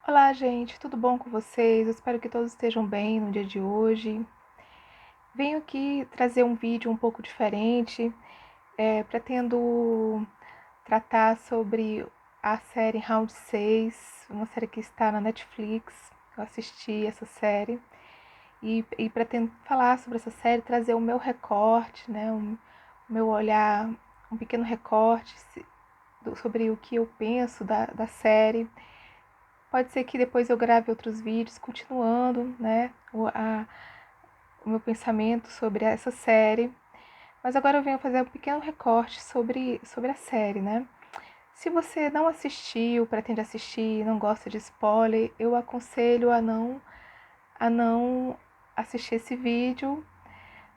Olá, gente, tudo bom com vocês? Eu espero que todos estejam bem no dia de hoje. Venho aqui trazer um vídeo um pouco diferente. Pretendo tratar sobre a série Round 6, uma série que está na Netflix. Eu assisti essa série e pretendo falar sobre essa série, trazer o meu recorte, né, o meu olhar, um pequeno recorte sobre o que eu penso da série. Pode ser que depois eu grave outros vídeos continuando, né, o meu pensamento sobre essa série. Mas agora eu venho fazer um pequeno recorte sobre a série, né? Se você não assistiu, pretende assistir, não gosta de spoiler, eu aconselho a não assistir esse vídeo,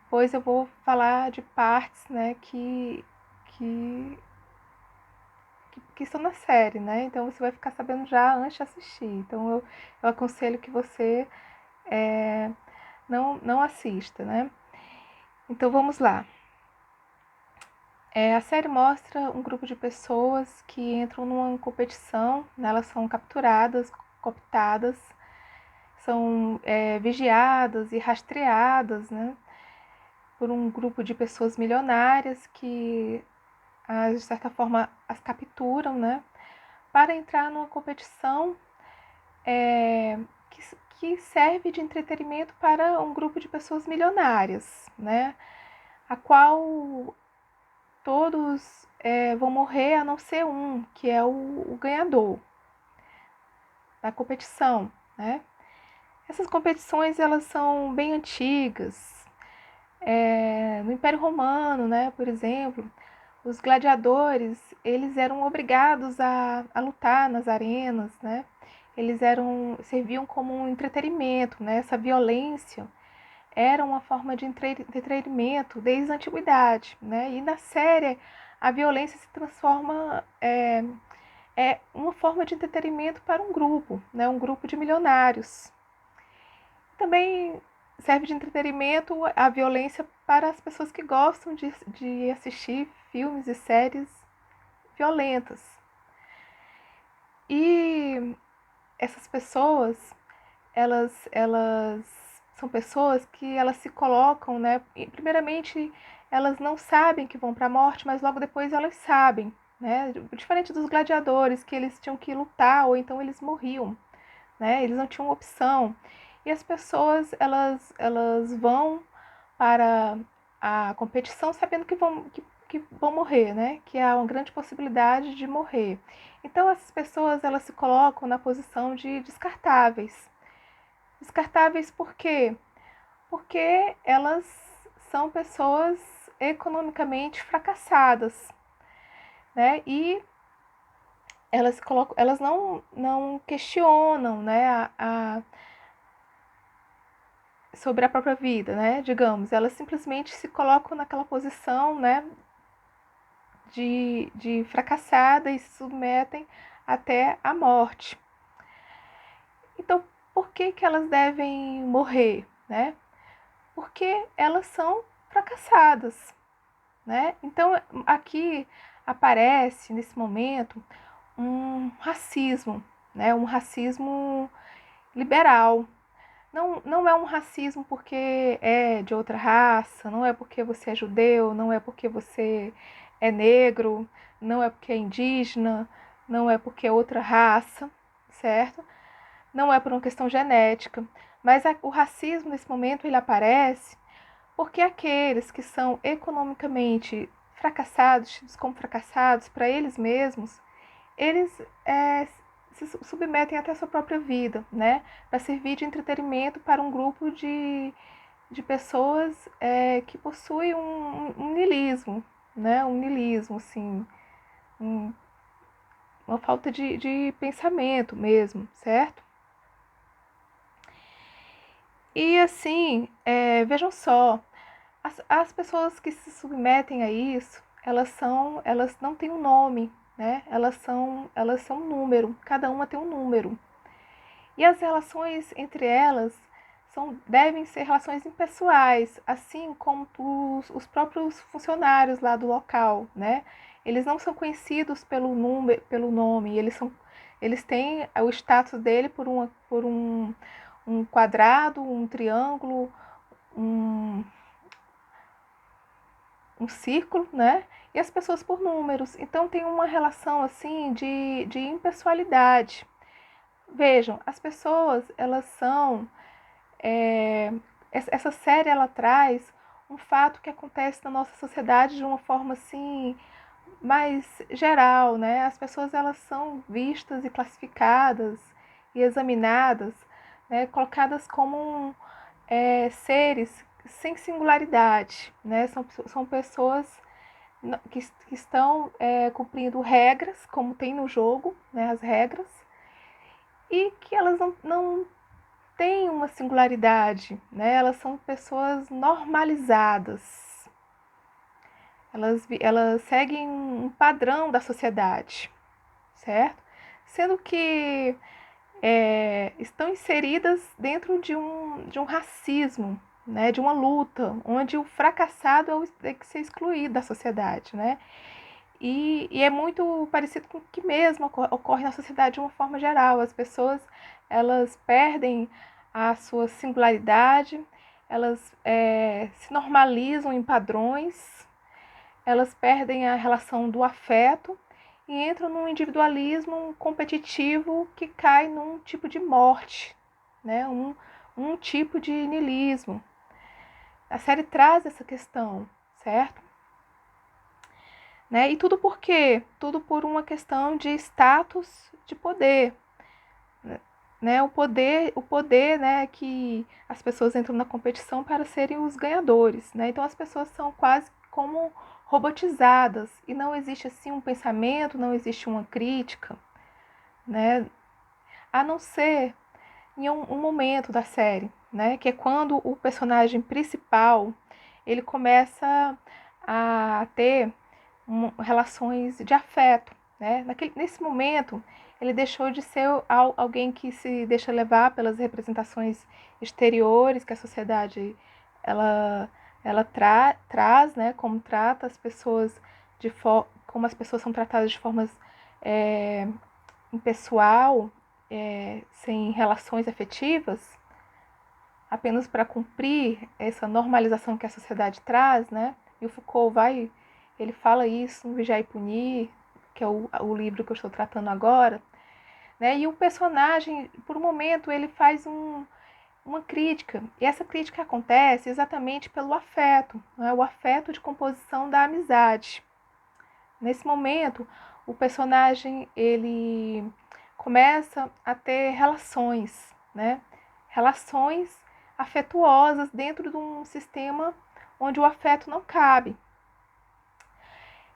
pois eu vou falar de partes, né, que, que estão na série, né? Então você vai ficar sabendo já antes de assistir. Então eu aconselho que você não assista, né? Então vamos lá. A série mostra um grupo de pessoas que entram numa competição, né? Elas são capturadas, cooptadas, são vigiadas e rastreadas, né? Por um grupo de pessoas milionárias que, de certa forma, as capturam, né? Para entrar numa competição é, que, que serve de entretenimento para um grupo de pessoas milionárias, né? A qual todos vão morrer a não ser um, que é o ganhador da competição, né? Essas competições elas são bem antigas. No Império Romano, né, por exemplo, os gladiadores eles eram obrigados a lutar nas arenas, né? Eles serviam como um entretenimento, né? Essa violência era uma forma de entretenimento desde a antiguidade, né? E na série a violência se transforma uma forma de entretenimento para um grupo, né? Um grupo de milionários. Também serve de entretenimento a violência para as pessoas que gostam de assistir filmes e séries violentas. E essas pessoas, elas são pessoas que elas se colocam, né? Primeiramente, elas não sabem que vão para a morte, mas logo depois elas sabem, né? Diferente dos gladiadores, que eles tinham que lutar ou então eles morriam, né? Eles não tinham opção. E as pessoas, elas vão para a competição sabendo que vão morrer, né? Que há uma grande possibilidade de morrer. Então, essas pessoas, elas se colocam na posição de descartáveis. Descartáveis por quê? Porque elas são pessoas economicamente fracassadas, né? E elas não questionam, né, sobre a própria vida, né? Digamos, elas simplesmente se colocam naquela posição, né, de fracassada e se submetem até a morte. Então, por que elas devem morrer, né? Porque elas são fracassadas, né? Então, aqui aparece, nesse momento, um racismo, né? Um racismo liberal. Não é um racismo porque é de outra raça, não é porque você é judeu, não é porque você é negro, não é porque é indígena, não é porque é outra raça, certo? Não é por uma questão genética, mas o racismo nesse momento ele aparece porque aqueles que são economicamente fracassados, tidos como fracassados para eles mesmos, eles se submetem até a sua própria vida, né? Para servir de entretenimento para um grupo de pessoas que possuem um niilismo, né? Um niilismo, assim, um, uma falta de pensamento mesmo, certo? E assim, vejam só, as pessoas que se submetem a isso, elas não têm um nome, né? Elas são um número, cada uma tem um número. E as relações entre elas devem ser relações impessoais, assim como os próprios funcionários lá do local, né? Eles não são conhecidos pelo nome, Eles têm o status dele por um quadrado, um triângulo, um círculo, né? E as pessoas por números. Então tem uma relação assim de impessoalidade. Vejam, as pessoas, elas são... essa série, ela traz um fato que acontece na nossa sociedade de uma forma assim mais geral, né? As pessoas, elas são vistas e classificadas e examinadas, né? Colocadas como seres sem singularidade, né? São pessoas que estão cumprindo regras, como tem no jogo, né? As regras, e que elas não têm uma singularidade, né? Elas são pessoas normalizadas. Elas seguem um padrão da sociedade, certo? Sendo que estão inseridas dentro de um racismo, né? De uma luta, onde o fracassado é que ser excluído da sociedade, né? E é muito parecido com o que mesmo ocorre na sociedade de uma forma geral. As pessoas, elas perdem a sua singularidade, elas se normalizam em padrões, elas perdem a relação do afeto e entram num individualismo competitivo que cai num tipo de morte, né? Um tipo de niilismo. A série traz essa questão, certo? Né? E tudo por quê? Tudo por uma questão de status de poder. Né? O poder, né, que as pessoas entram na competição para serem os ganhadores. Né? Então as pessoas são quase como robotizadas e não existe assim um pensamento, não existe uma crítica, né? A não ser em um momento da série, né? Que é quando o personagem principal ele começa a ter relações de afeto, né? Nesse momento, ele deixou de ser alguém que se deixa levar pelas representações exteriores que a sociedade ela, ela traz, né? Como trata as pessoas como as pessoas são tratadas de formas impessoal, sem relações afetivas, apenas para cumprir essa normalização que a sociedade traz, né? E o Foucault ele fala isso no Vigiar e Punir, que é o livro que eu estou tratando agora, né? E o personagem, por um momento, ele faz uma crítica, e essa crítica acontece exatamente pelo afeto, né? O afeto de composição da amizade. Nesse momento, o personagem, ele começa a ter relações, né? Relações afetuosas dentro de um sistema onde o afeto não cabe.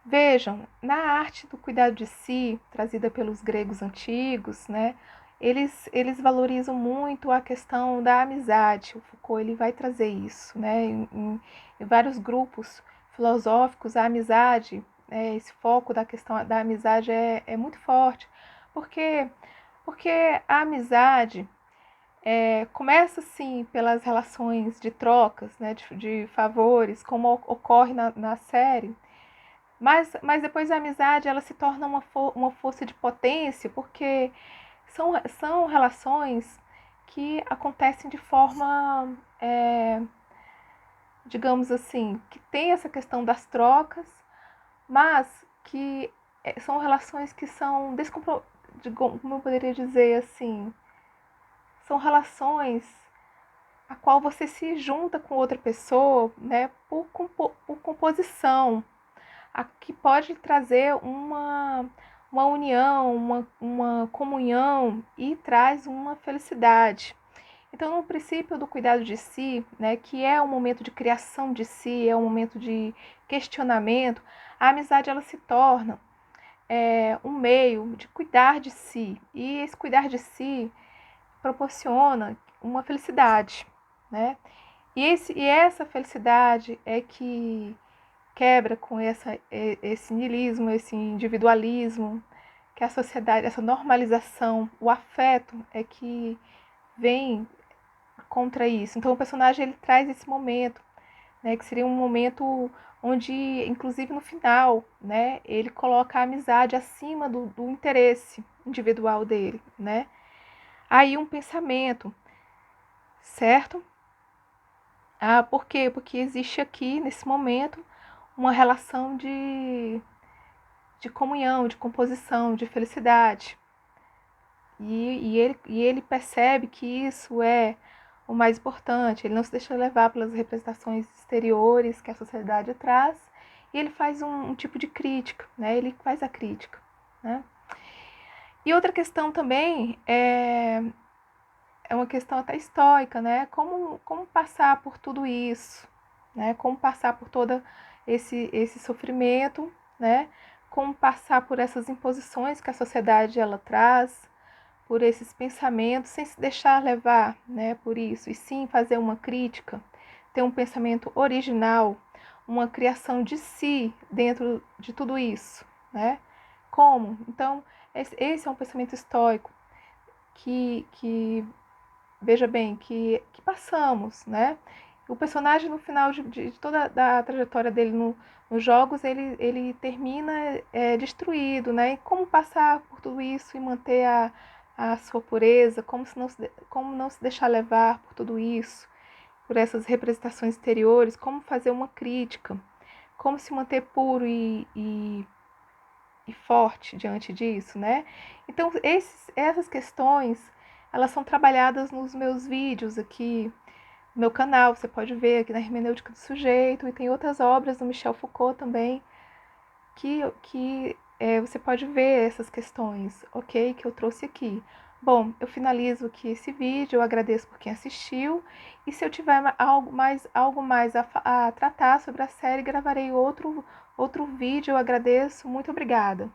Vejam, na arte do cuidado de si, trazida pelos gregos antigos, né, eles valorizam muito a questão da amizade. O Foucault ele vai trazer isso, né, em vários grupos filosóficos, a amizade, esse foco da questão da amizade é muito forte, porque a amizade começa sim pelas relações de trocas, né, de favores, como ocorre na série. Mas depois a amizade ela se torna uma força de potência, porque são relações que acontecem de forma, digamos assim, que tem essa questão das trocas, mas que são relações que são como eu poderia dizer assim, são relações a qual você se junta com outra pessoa, né, por composição, que pode trazer uma união, uma comunhão e traz uma felicidade. Então, no princípio do cuidado de si, né, que é um momento de criação de si, é um momento de questionamento, a amizade ela se torna um meio de cuidar de si. E esse cuidar de si proporciona uma felicidade, né? E essa felicidade é que quebra com esse niilismo, esse individualismo, que a sociedade, essa normalização, o afeto é que vem contra isso. Então o personagem ele traz esse momento, né, que seria um momento onde, inclusive no final, né, ele coloca a amizade acima do interesse individual dele, né? Aí um pensamento, certo? Ah, por quê? Porque existe aqui, nesse momento, uma relação de comunhão, de composição, de felicidade. E ele percebe que isso é o mais importante, ele não se deixa levar pelas representações exteriores que a sociedade traz, e ele faz um tipo de crítica, né? Ele faz a crítica, né? E outra questão também é uma questão até estoica, né? Como passar por tudo isso, né? Como passar por todo esse sofrimento, né? Como passar por essas imposições que a sociedade ela traz, por esses pensamentos, sem se deixar levar, né, por isso, e sim fazer uma crítica, ter um pensamento original, uma criação de si dentro de tudo isso, né? Como? Então, esse é um pensamento estoico que veja bem, que passamos, né? O personagem, no final de toda a trajetória dele nos jogos, ele termina destruído, né? E como passar por tudo isso e manter a sua pureza, como não se deixar levar por tudo isso, por essas representações exteriores, como fazer uma crítica, como se manter puro e forte diante disso, né? Então, essas questões, elas são trabalhadas nos meus vídeos aqui no meu canal, você pode ver aqui na Hermenêutica do Sujeito, e tem outras obras do Michel Foucault também, que você pode ver essas questões, ok? Que eu trouxe aqui. Bom, eu finalizo aqui esse vídeo, eu agradeço por quem assistiu, e se eu tiver algo mais a tratar sobre a série, gravarei outro vídeo, eu agradeço, muito obrigada.